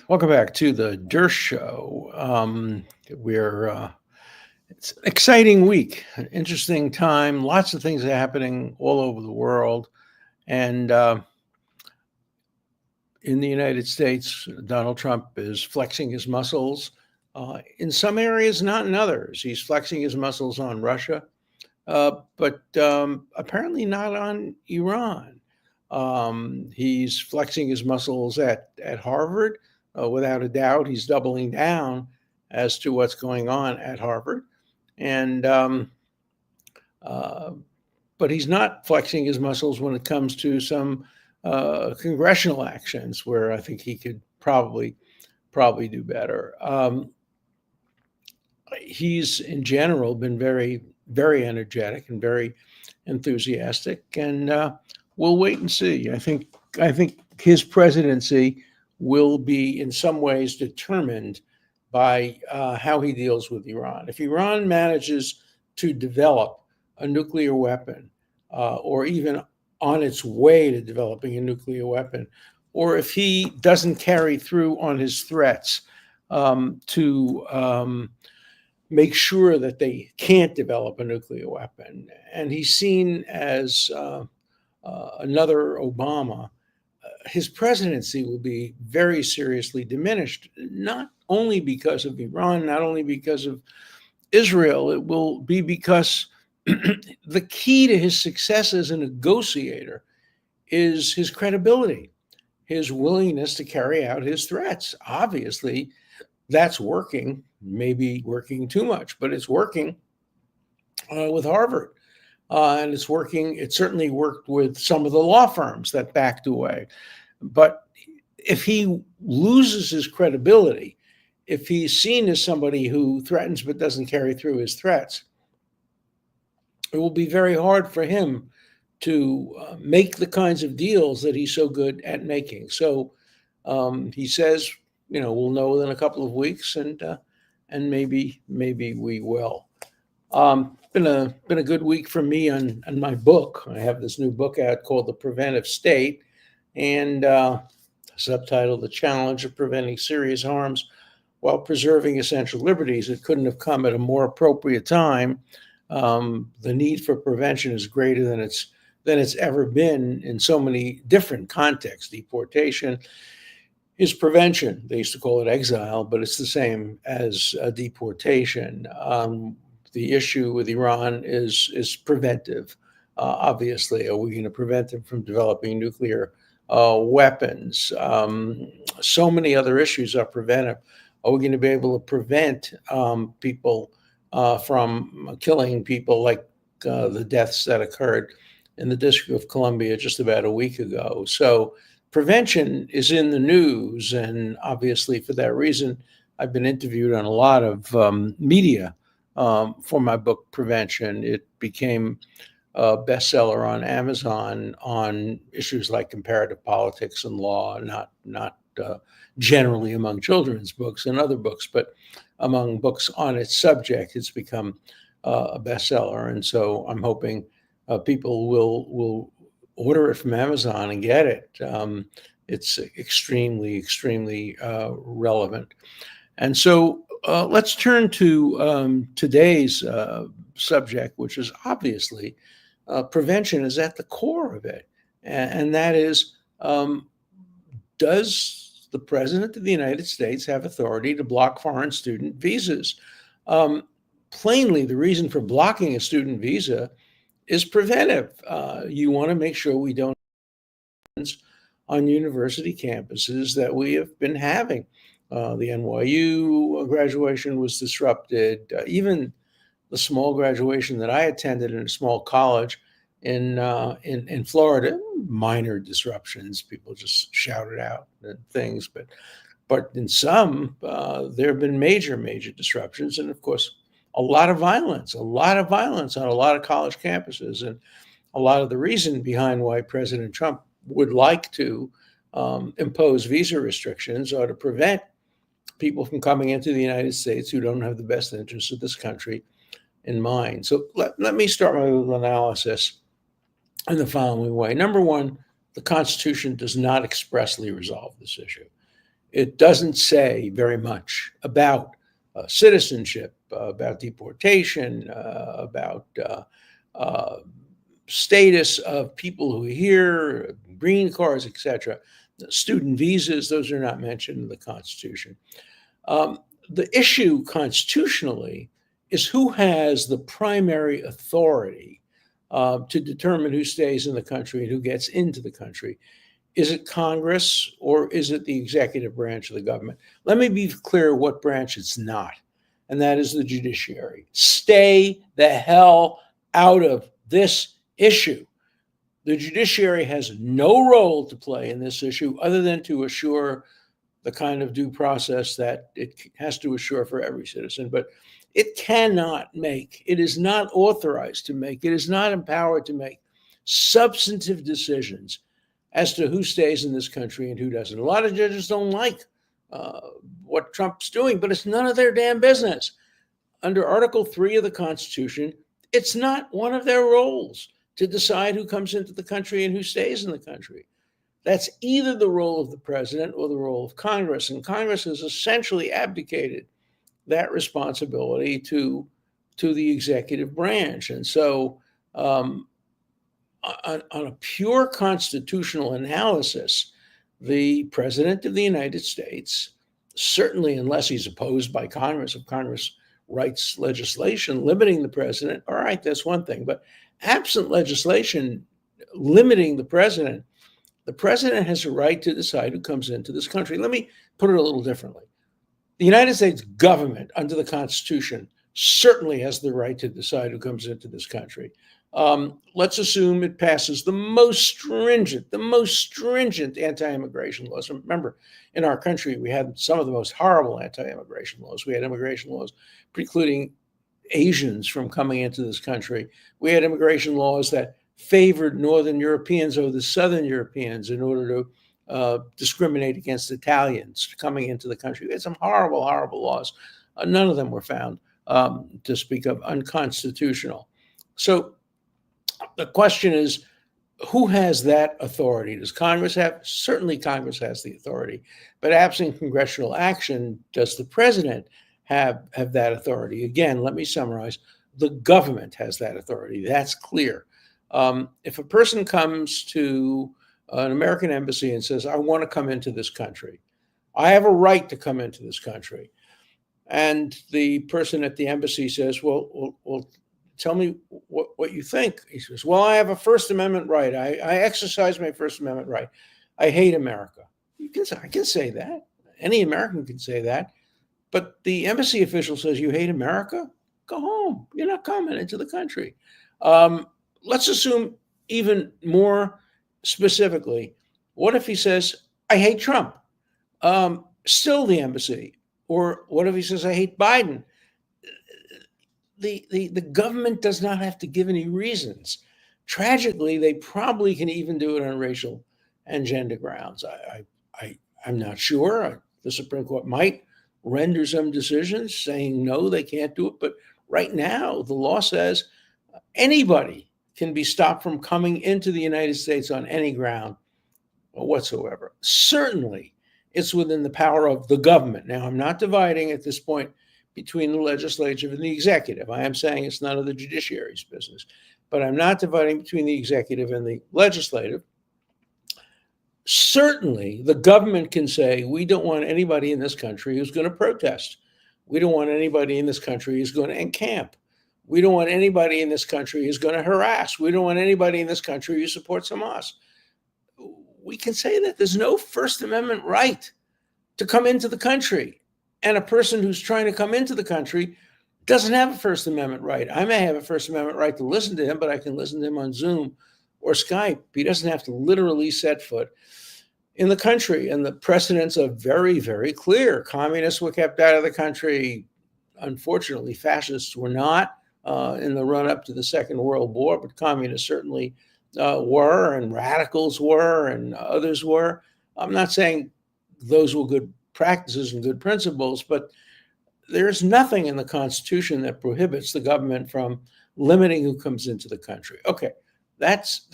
Welcome back to the Durst Show. It's an exciting week, an interesting time. Lots of things are happening all over the world, and in the United States, Donald Trump is flexing his muscles. In some areas, not in others. He's flexing his muscles on Russia, but apparently not on Iran. He's flexing his muscles at Harvard. Without a doubt, he's doubling down as to what's going on at Harvard. And uh, but he's not flexing his muscles when it comes to some congressional actions where I think he could probably do better. He's in general been very energetic and very enthusiastic, and we'll wait and see. I think his presidency will be in some ways determined by how he deals with Iran. If Iran manages to develop a nuclear weapon, or even on its way to developing a nuclear weapon, or if he doesn't carry through on his threats to make sure that they can't develop a nuclear weapon, and he's seen as another Obama, his presidency will be very seriously diminished, not only because of Iran, not only because of Israel. It will be because the key to his success as a negotiator is his credibility, his willingness to carry out his threats. Obviously, that's working, maybe working too much, but it's working with Harvard. And it's working. It certainly worked with some of the law firms that backed away. But if he loses his credibility, if he's seen as somebody who threatens but doesn't carry through his threats, it will be very hard for him to make the kinds of deals that he's so good at making. So he says, we'll know within a couple of weeks, and maybe we will. Been a good week for me on my book. I have this new book out called The Preventive State, and subtitled The Challenge of Preventing Serious Harms While Preserving Essential Liberties. It couldn't have come at a more appropriate time. The need for prevention is greater than it's ever been in so many different contexts. Deportation is prevention. They used to call it exile, but it's the same as deportation. The issue with Iran is preventive. Obviously, are we going to prevent them from developing nuclear weapons? So many other issues are preventive. Are we going to be able to prevent people from killing people, like the deaths that occurred in the District of Columbia just about a week ago? So prevention is in the news, and obviously for that reason, I've been interviewed on a lot of media for my book, Prevention. It became a bestseller on Amazon on issues like comparative politics and law, not generally among children's books and other books, but among books on its subject. It's become a bestseller, and so I'm hoping people will order it from Amazon and get it. It's extremely relevant. And so let's turn to today's subject, which is obviously prevention is at the core of it. And that is, does the President of the United States have authority to block foreign student visas? Plainly, the reason for blocking a student visa is preventive. You want to make sure we don't on university campuses that we have been having. The NYU graduation was disrupted. Even the small graduation that I attended in a small college in Florida, minor disruptions. People just shouted out and things, but in some there have been major disruptions, and of course a lot of violence on a lot of college campuses, and a lot of the reason behind why President Trump would like to impose visa restrictions are to prevent people from coming into the United States who don't have the best interests of this country in mind. So let me start my little analysis in the following way. Number one, the Constitution does not expressly resolve this issue. It doesn't say very much about citizenship, about deportation, about uh, status of people who are here, green cards, etc. Student visas, those are not mentioned in the Constitution. Um, the issue constitutionally is who has the primary authority to determine who stays in the country and who gets into the country. Is it Congress or is it the executive branch of the government? Let me be clear what branch it's not, and that is the judiciary. Stay the hell out of this issue. The judiciary has no role to play in this issue other than to assure the kind of due process that it has to assure for every citizen. But it cannot make, it is not authorized to make, it is not empowered to make substantive decisions as to who stays in this country and who doesn't. A lot of judges don't like uh, what Trump's doing, but it's none of their damn business. Under Article 3 of the Constitution, it's not one of their roles to decide who comes into the country and who stays in the country. That's either the role of the president or the role of Congress. And Congress has essentially abdicated that responsibility to the executive branch. And so, on a pure constitutional analysis, the president of the United States, certainly unless he's opposed by Congress, if Congress writes legislation limiting the president, all right, that's one thing. But absent legislation limiting the president has a right to decide who comes into this country. Let me put it a little differently. The United States government, under the Constitution, certainly has the right to decide who comes into this country. Let's assume it passes the most stringent anti-immigration laws. Remember, in our country, we had some of the most horrible anti-immigration laws. We had immigration laws precluding Asians from coming into this country. We had immigration laws that favored Northern Europeans over the Southern Europeans in order to discriminate against Italians coming into the country. We had some horrible, horrible laws. None of them were found, to speak of, unconstitutional. So the question is, who has that authority? Does Congress have? Certainly Congress has the authority. But absent congressional action, does the president have that authority? Again, let me summarize. The government has that authority. That's clear. If a person comes to an American embassy and says, I want to come into this country, I have a right to come into this country. And the person at the embassy says, well, tell me what you think. He says, well, I have a First Amendment right. I exercise my First Amendment right. I hate America. I can say that. Any American can say that. But the embassy official says, you hate America? Go home. You're not coming into the country. Let's assume even more specifically, what if he says, I hate Trump? Still the embassy. Or what if he says, I hate Biden? The government does not have to give any reasons. Tragically, they probably can even do it on racial and gender grounds. I'm not sure. The Supreme Court might render some decisions saying, no, they can't do it. But right now, the law says anybody can be stopped from coming into the United States on any ground whatsoever. Certainly, it's within the power of the government. Now, I'm not dividing at this point between the legislature and the executive. I am saying it's none of the judiciary's business, but I'm not dividing between the executive and the legislative. Certainly, the government can say, we don't want anybody in this country who's going to protest. We don't want anybody in this country who's going to encamp. We don't want anybody in this country who's going to harass. We don't want anybody in this country who supports Hamas. We can say that there's no First Amendment right to come into the country. And a person who's trying to come into the country doesn't have a First Amendment right. I may have a First Amendment right to listen to him, but I can listen to him on Zoom or Skype. He doesn't have to literally set foot in the country. And the precedents are very, very clear. Communists were kept out of the country. Unfortunately, fascists were not in the run-up to the Second World War, but communists certainly were, and radicals were, and others were. I'm not saying those were good practices and good principles, but there's nothing in the Constitution that prohibits the government from limiting who comes into the country. Okay, that's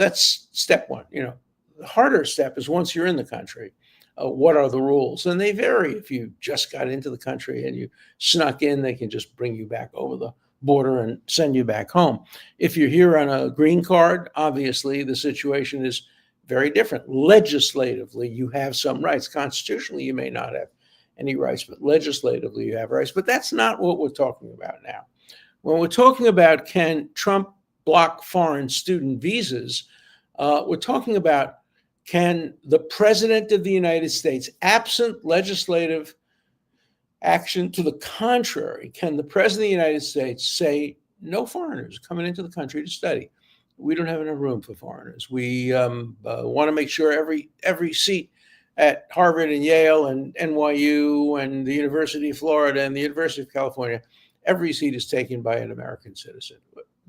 step one. The harder step is once you're in the country. what are the rules? And they vary. If you just got into the country and you snuck in, they can just bring you back over the border and send you back home. If you're here on a green card, obviously the situation is very different. Legislatively, you have some rights. Constitutionally, you may not have any rights, but legislatively, you have rights. But that's not what we're talking about now. When we're talking about can Trump block foreign student visas, we're talking about can the president of the United States, absent legislative action to the contrary, can the president of the United States say no foreigners coming into the country to study? We don't have enough room for foreigners. We want to make sure every seat at Harvard and Yale and NYU and the University of Florida and the University of California, every seat is taken by an American citizen.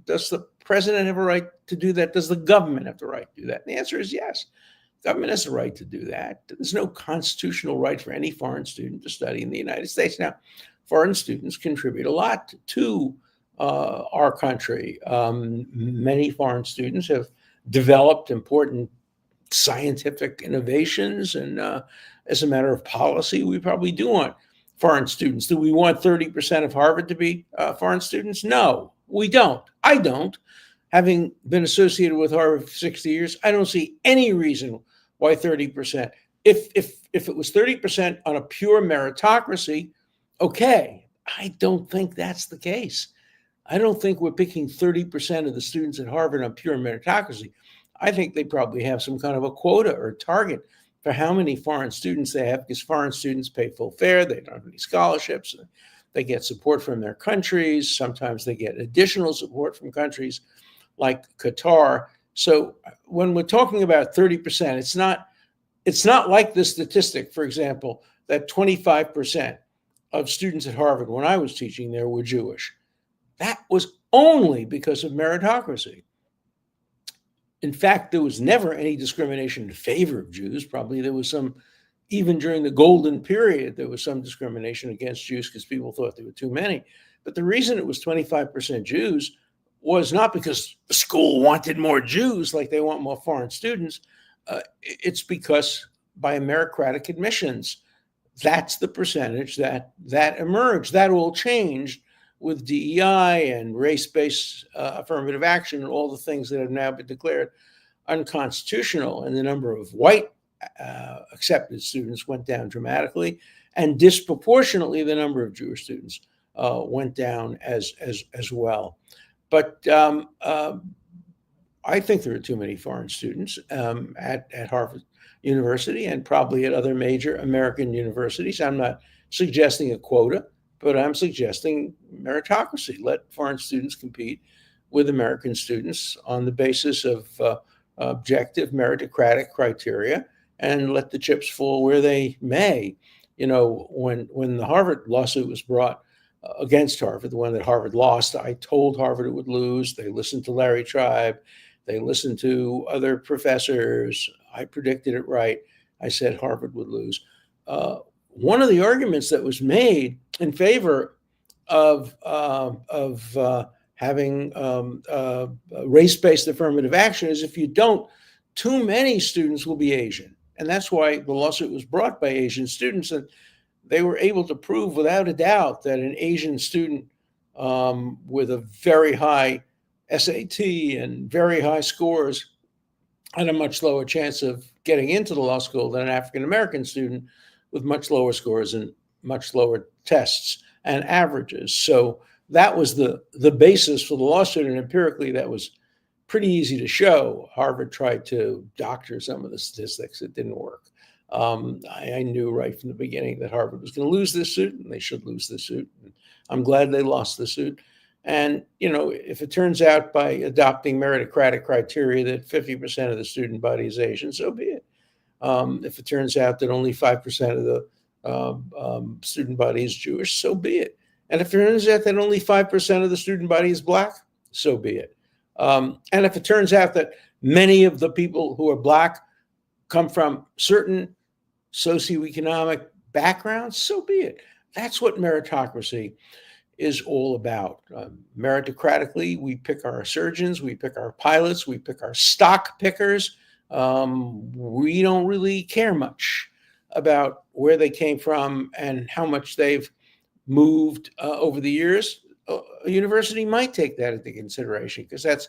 Does the president have a right to do that? Does the government have the right to do that? And the answer is yes. The government has the right to do that. There's no constitutional right for any foreign student to study in the United States. Now, foreign students contribute a lot to our country. Many foreign students have developed important scientific innovations, and as a matter of policy, we probably do want foreign students. Do we want 30% of Harvard to be foreign students? No, we don't. I don't. Having been associated with Harvard for 60 years, I don't see any reason why 30%. If it was 30% on a pure meritocracy, okay. I don't think that's the case. I don't think we're picking 30% of the students at Harvard on pure meritocracy. I think they probably have some kind of a quota or target for how many foreign students they have, because foreign students pay full fare. They don't have any scholarships. They get support from their countries. Sometimes they get additional support from countries like Qatar. So when we're talking about 30%, it's not like the statistic, for example, that 25% of students at Harvard when I was teaching there were Jewish. That was only because of meritocracy. In fact, there was never any discrimination in favor of Jews. Probably there was some, even during the golden period, there was some discrimination against Jews because people thought there were too many. But the reason it was 25% Jews was not because the school wanted more Jews, like they want more foreign students. It's because by meritocratic admissions, that's the percentage that emerged. That all changed with DEI and race-based affirmative action and all the things that have now been declared unconstitutional. And the number of white accepted students went down dramatically, and disproportionately the number of Jewish students went down as well. But I think there are too many foreign students at Harvard University and probably at other major American universities. I'm not suggesting a quota, but I'm suggesting meritocracy. Let foreign students compete with American students on the basis of objective meritocratic criteria, and let the chips fall where they may. You know, when the Harvard lawsuit was brought against Harvard, the one that Harvard lost, I told Harvard it would lose. They listened to Larry Tribe. They listened to other professors. I predicted it right. I said Harvard would lose. One of the arguments that was made in favor of having race-based affirmative action is if you don't, too many students will be Asian. And that's why the lawsuit was brought by Asian students. And they were able to prove without a doubt that an Asian student with a very high SAT and very high scores had a much lower chance of getting into the law school than an African-American student with much lower scores and much lower tests and averages. So that was the basis for the lawsuit, and empirically that was pretty easy to show. Harvard tried to doctor some of the statistics. It didn't work. I knew right from the beginning that Harvard was going to lose this suit, and they should lose this suit. And I'm glad they lost the suit. And, you know, if it turns out by adopting meritocratic criteria that 50% of the student body is Asian, so be it. If it turns out that only 5% of the student body is Jewish, so be it. And if it turns out that only 5% of the student body is Black, so be it. And if it turns out that many of the people who are Black come from certain socioeconomic backgrounds, so be it. That's what meritocracy is all about. Meritocratically, we pick our surgeons, we pick our pilots, we pick our stock pickers. We don't really care much about where they came from and how much they've moved over the years, a university might take that into consideration because that's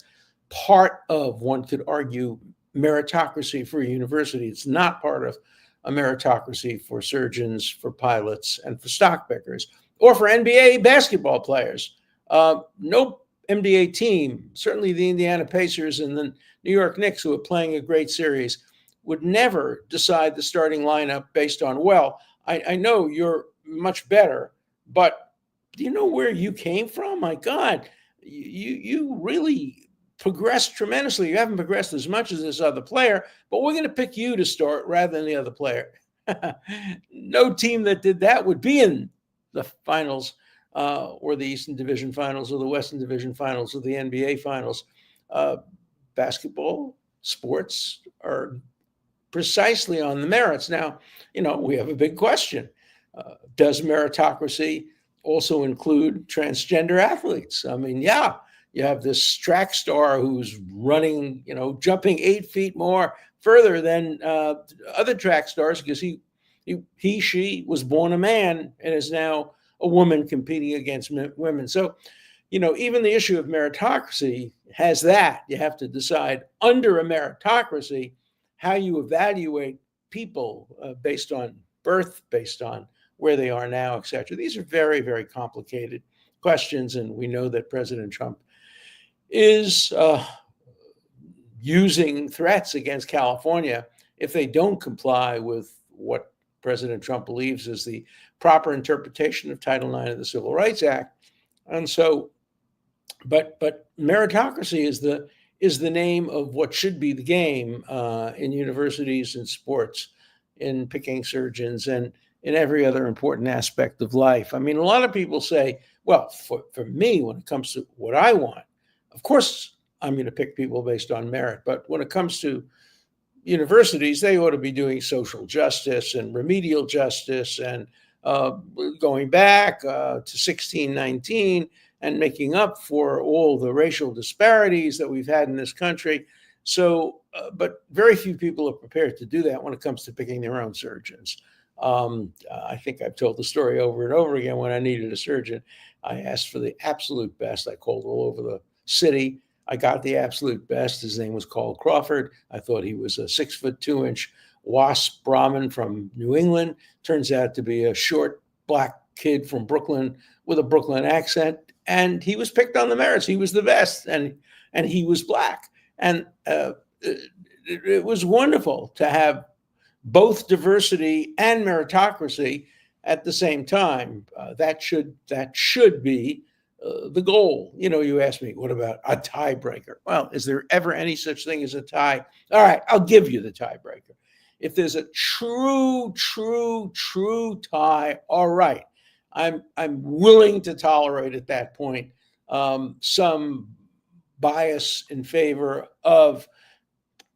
part of, one could argue, meritocracy for a university. It's not part of a meritocracy for surgeons, for pilots, and for stock pickers, or for NBA basketball players. No NBA team, certainly the Indiana Pacers and the New York Knicks, who are playing a great series, would never decide the starting lineup based on, well, I know you're much better, but do you know where you came from? My God, you really progressed tremendously. You haven't progressed as much as this other player, but we're going to pick you to start rather than the other player. No team that did that would be in the finals, or the Eastern Division Finals, or the Western Division Finals, or the NBA Finals. Basketball sports are precisely on the merits. Now, we have a big question. Does meritocracy also include transgender athletes? I mean, yeah, you have this track star who's running, jumping 8 feet more further than other track stars because she was born a man and is now a woman competing against women. So, even the issue of meritocracy has that. You have to decide under a meritocracy how you evaluate people based on birth, based on where they are now, et cetera. These are very, very complicated questions, and we know that President Trump is using threats against California if they don't comply with what President Trump believes is the proper interpretation of Title IX of the Civil Rights Act. And so, but meritocracy is the name of what should be the game in universities and sports, in picking surgeons, and in every other important aspect of life. I mean, a lot of people say, well, for me, when it comes to what I want, of course, I'm going to pick people based on merit. But when it comes to universities, they ought to be doing social justice and remedial justice and going back to 1619 and making up for all the racial disparities that we've had in this country. So, but very few people are prepared to do that when it comes to picking their own surgeons. I think I've told the story over and over again. When I needed a surgeon, I asked for the absolute best. I called all over the city. I got the absolute best. His name was Carl Crawford. I thought he was a 6'2" WASP Brahmin from New England. Turns out to be a short black kid from Brooklyn with a Brooklyn accent. And he was picked on the merits. He was the best, and he was black. And it was wonderful to have both diversity and meritocracy at the same time. That should be the goal. You asked me, what about a tiebreaker? Well, is there ever any such thing as a tie? All right, I'll give you the tiebreaker. If there's a true tie, all right, I'm willing to tolerate at that point some bias in favor of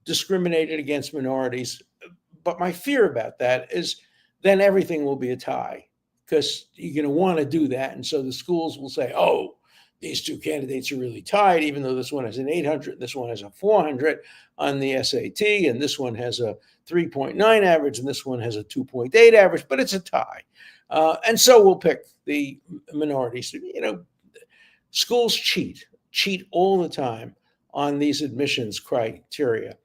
discriminated against minorities. But my fear about that is then everything will be a tie, because you're going to want to do that. And so the schools will say, oh, these two candidates are really tied, even though this one has an 800, this one has a 400 on the SAT, and this one has a 3.9 average, and this one has a 2.8 average, but it's a tie. And so we'll pick the minorities. Schools cheat all the time on these admissions criteria.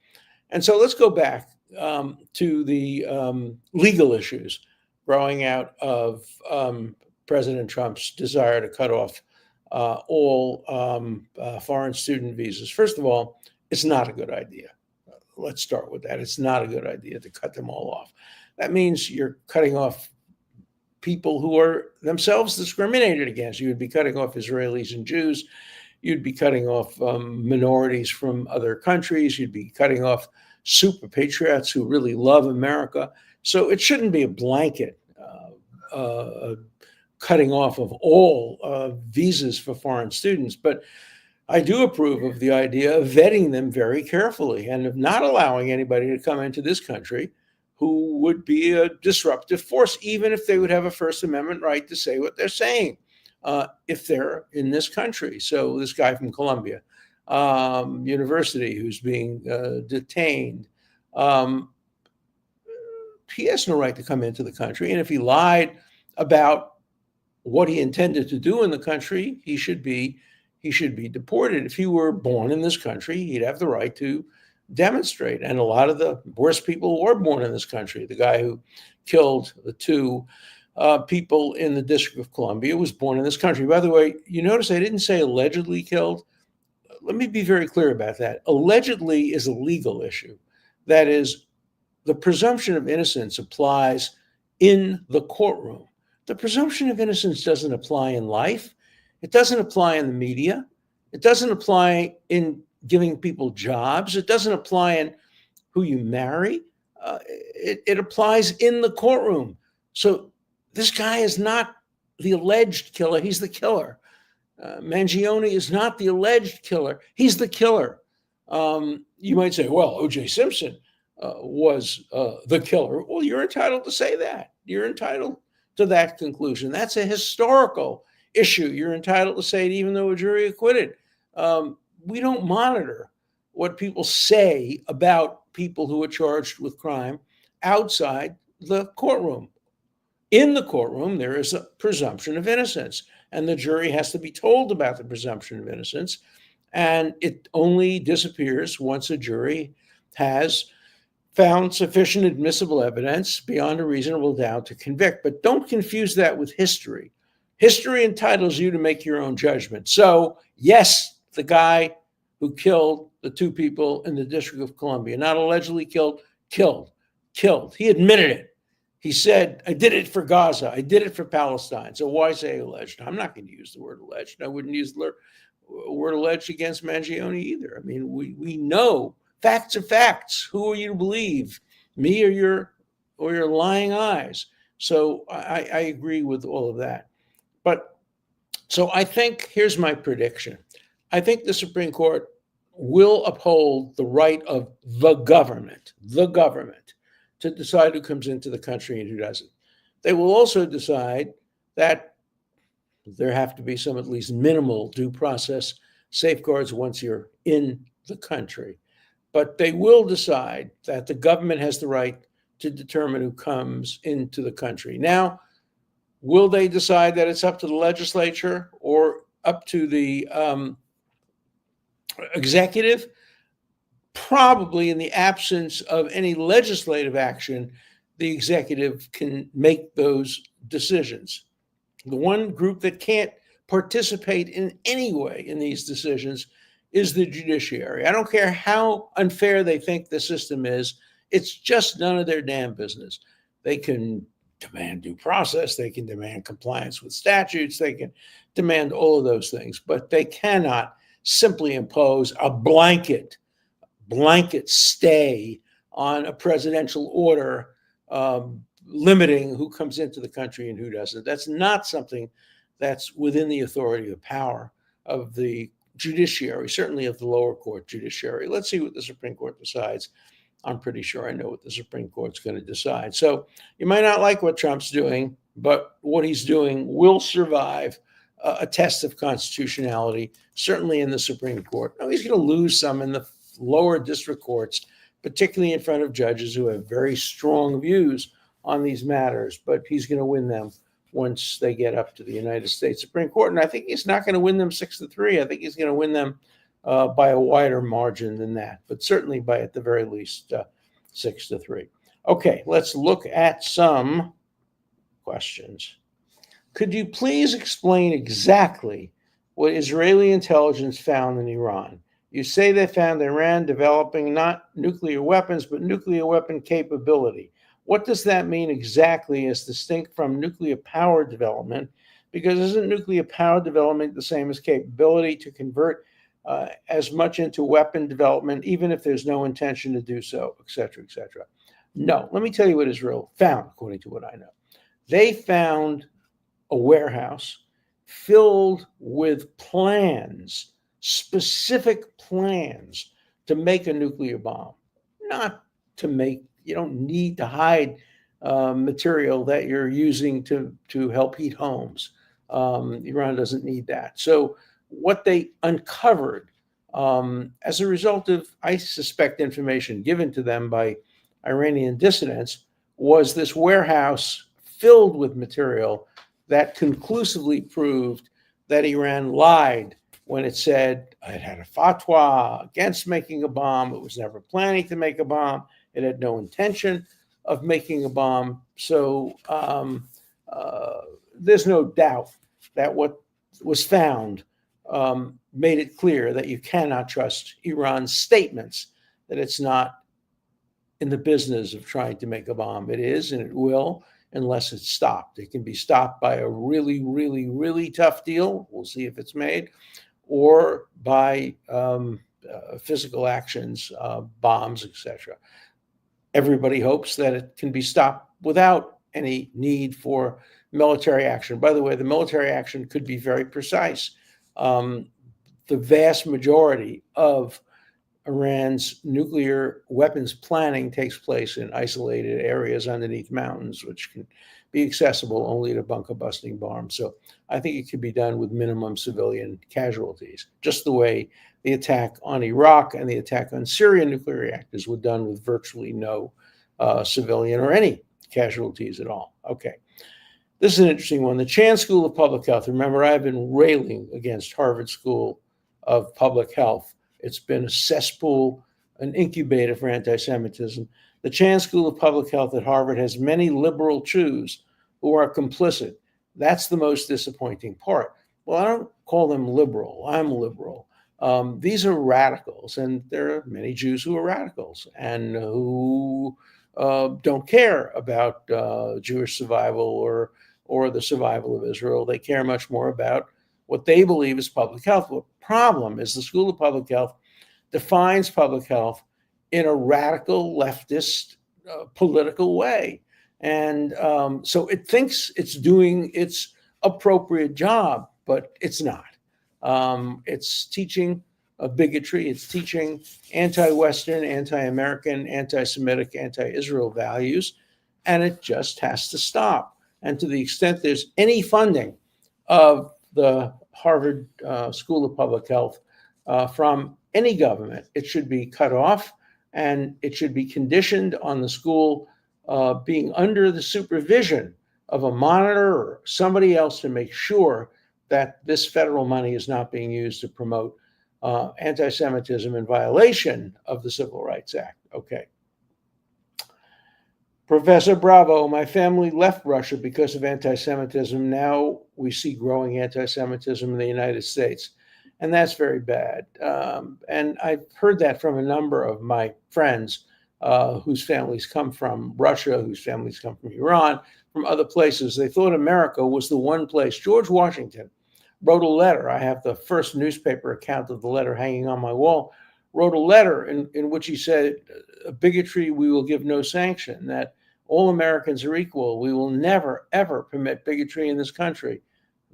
And so let's go back to the legal issues growing out of President Trump's desire to cut off all foreign student visas. First of all, it's not a good idea. Let's start with that. It's not a good idea to cut them all off. That means you're cutting off people who are themselves discriminated against. You would be cutting off Israelis and Jews. You'd be cutting off minorities from other countries. You'd be cutting off super patriots who really love America. So it shouldn't be a blanket cutting off of all visas for foreign students. But I do approve of the idea of vetting them very carefully and of not allowing anybody to come into this country who would be a disruptive force, even if they would have a First Amendment right to say what they're saying, if they're in this country. So this guy from Columbia University who's being detained, he has no right to come into the country. And if he lied about what he intended to do in the country, he should be deported. If he were born in this country, he'd have the right to demonstrate. And a lot of the worst people were born in this country. The guy who killed the two people in the District of Columbia was born in this country. By the way, you notice I didn't say allegedly killed. Let me be very clear about that. Allegedly is a legal issue. That is, the presumption of innocence applies in the courtroom. The presumption of innocence doesn't apply in life. It doesn't apply in the media. It doesn't apply in giving people jobs. It doesn't apply in who you marry. It applies in the courtroom. So this guy is not the alleged killer. He's the killer. Mangione is not the alleged killer. He's the killer. You might say, well, O.J. Simpson was the killer. Well, you're entitled to say that. You're entitled to that conclusion. That's a historical issue. You're entitled to say it even though a jury acquitted. We don't monitor what people say about people who are charged with crime outside the courtroom. In the courtroom, there is a presumption of innocence, and the jury has to be told about the presumption of innocence, and it only disappears once a jury has found sufficient admissible evidence beyond a reasonable doubt to convict. But don't confuse that with history. History entitles you to make your own judgment. So, yes, the guy who killed the two people in the District of Columbia, not allegedly killed. He admitted it. He said, I did it for Gaza. I did it for Palestine. So why say alleged? I'm not going to use the word alleged. I wouldn't use the word alleged against Mangione either. I mean, we know facts are facts. Who are you to believe? Me or your lying eyes? So I agree with all of that. But so I think here's my prediction. I think the Supreme Court will uphold the right of the government to decide who comes into the country and who doesn't. They will also decide that there have to be some at least minimal due process safeguards once you're in the country. But they will decide that the government has the right to determine who comes into the country. Now, will they decide that it's up to the legislature or up to the executive? Probably in the absence of any legislative action, the executive can make those decisions. The one group that can't participate in any way in these decisions is the judiciary. I don't care how unfair they think the system is. It's just none of their damn business. They can demand due process. They can demand compliance with statutes. They can demand all of those things, but they cannot simply impose a blanket stay on a presidential order limiting who comes into the country and who doesn't. That's not something that's within the authority or power of the judiciary, certainly of the lower court judiciary. Let's see what the Supreme Court decides. I'm pretty sure I know what the Supreme Court's going to decide. So you might not like what Trump's doing, but what he's doing will survive a test of constitutionality, certainly in the Supreme Court. Now, he's going to lose some in the lower district courts, particularly in front of judges who have very strong views on these matters, but he's going to win them once they get up to the United States Supreme Court. And I think he's not going to win them 6-3. I think he's going to win them by a wider margin than that, but certainly by at the very least 6-3. Okay, let's look at some questions. Could you please explain exactly what Israeli intelligence found in Iran? You say they found Iran developing not nuclear weapons, but nuclear weapon capability. What does that mean exactly as distinct from nuclear power development? Because isn't nuclear power development the same as capability to convert as much into weapon development, even if there's no intention to do so, et cetera, et cetera? No, let me tell you what Israel found, according to what I know. They found a warehouse filled with plans, specific plans to make a nuclear bomb, not to make, you don't need to hide material that you're using to help heat homes. Iran doesn't need that. So what they uncovered as a result of, I suspect, information given to them by Iranian dissidents was this warehouse filled with material that conclusively proved that Iran lied when it said it had a fatwa against making a bomb. It was never planning to make a bomb. It had no intention of making a bomb. So there's no doubt that what was found made it clear that you cannot trust Iran's statements that it's not in the business of trying to make a bomb. It is, and it will, unless it's stopped. It can be stopped by a really, really, really tough deal. We'll see if it's made, or by physical actions, bombs, etc. Everybody hopes that it can be stopped without any need for military action. By the way, the military action could be very precise. The vast majority of Iran's nuclear weapons planning takes place in isolated areas underneath mountains, which can be accessible only to bunker-busting bombs. So I think it could be done with minimum civilian casualties, just the way the attack on Iraq and the attack on Syrian nuclear reactors were done with virtually no civilian or any casualties at all. Okay. This is an interesting one. The Chan School of Public Health. Remember, I've been railing against Harvard School of Public Health. It's been a cesspool, an incubator for anti-Semitism. The Chan School of Public Health at Harvard has many liberal Jews who are complicit. That's the most disappointing part. Well, I don't call them liberal. I'm liberal. These are radicals, and there are many Jews who are radicals and who don't care about Jewish survival or the survival of Israel. They care much more about what they believe is public health. The problem is the School of Public Health defines public health in a radical leftist political way. And so it thinks it's doing its appropriate job, but it's not. It's teaching bigotry. It's teaching anti-Western, anti-American, anti-Semitic, anti-Israel values, and it just has to stop. And to the extent there's any funding of the Harvard School of Public Health from any government, it should be cut off, and it should be conditioned on the school being under the supervision of a monitor or somebody else to make sure that this federal money is not being used to promote anti-Semitism in violation of the Civil Rights Act. Okay. Professor Bravo, my family left Russia because of anti-Semitism. Now we see growing anti-Semitism in the United States, and that's very bad. And I've heard that from a number of my friends whose families come from Russia, whose families come from Iran, from other places. They thought America was the one place. George Washington wrote a letter. I have the first newspaper account of the letter hanging on my wall. Wrote a letter in which he said, bigotry we will give no sanction, that all Americans are equal. We will never, ever permit bigotry in this country,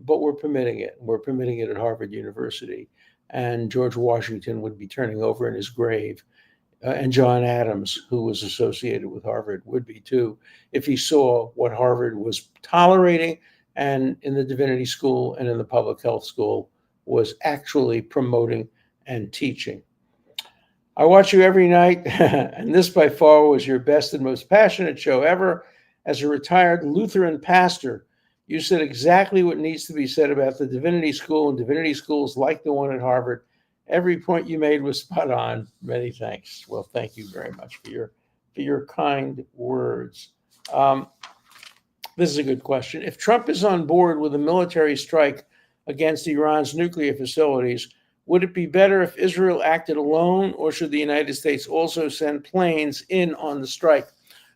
but we're permitting it. We're permitting it at Harvard University. And George Washington would be turning over in his grave. And John Adams, who was associated with Harvard, would be too, if he saw what Harvard was tolerating and in the Divinity School and in the Public Health School was actually promoting and teaching. I watch you every night, and this by far was your best and most passionate show ever. As a retired Lutheran pastor, you said exactly what needs to be said about the Divinity School and divinity schools like the one at Harvard. Every point you made was spot on. Many thanks. Well, thank you very much for your kind words. This is a good question. If Trump is on board with a military strike against Iran's nuclear facilities, would it be better if Israel acted alone, or should the United States also send planes in on the strike?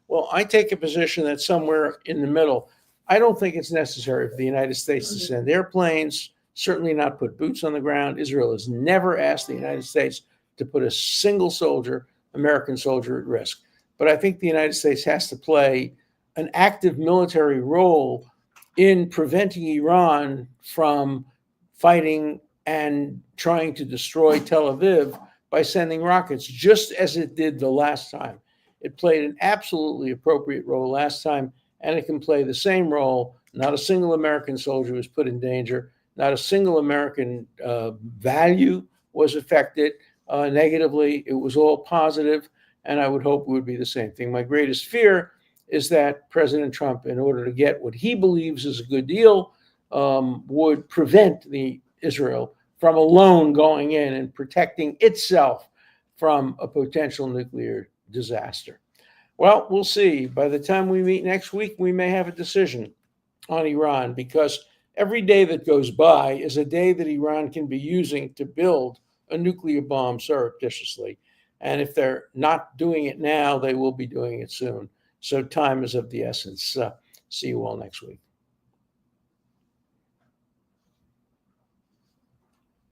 Well, I take a position that's somewhere in the middle. I don't think it's necessary for the United States to send airplanes, certainly not put boots on the ground. Israel has never asked the United States to put a single soldier, American soldier, at risk. But I think the United States has to play an active military role in preventing Iran from fighting and trying to destroy Tel Aviv by sending rockets, just as it did the last time. It played an absolutely appropriate role last time, and it can play the same role. Not a single American soldier was put in danger. Not a single American value was affected negatively. It was all positive, and I would hope it would be the same thing. My greatest fear is that President Trump, in order to get what he believes is a good deal, would prevent Israel from alone going in and protecting itself from a potential nuclear disaster. Well, we'll see. By the time we meet next week, we may have a decision on Iran, because every day that goes by is a day that Iran can be using to build a nuclear bomb surreptitiously. And if they're not doing it now, they will be doing it soon. So time is of the essence. See you all next week.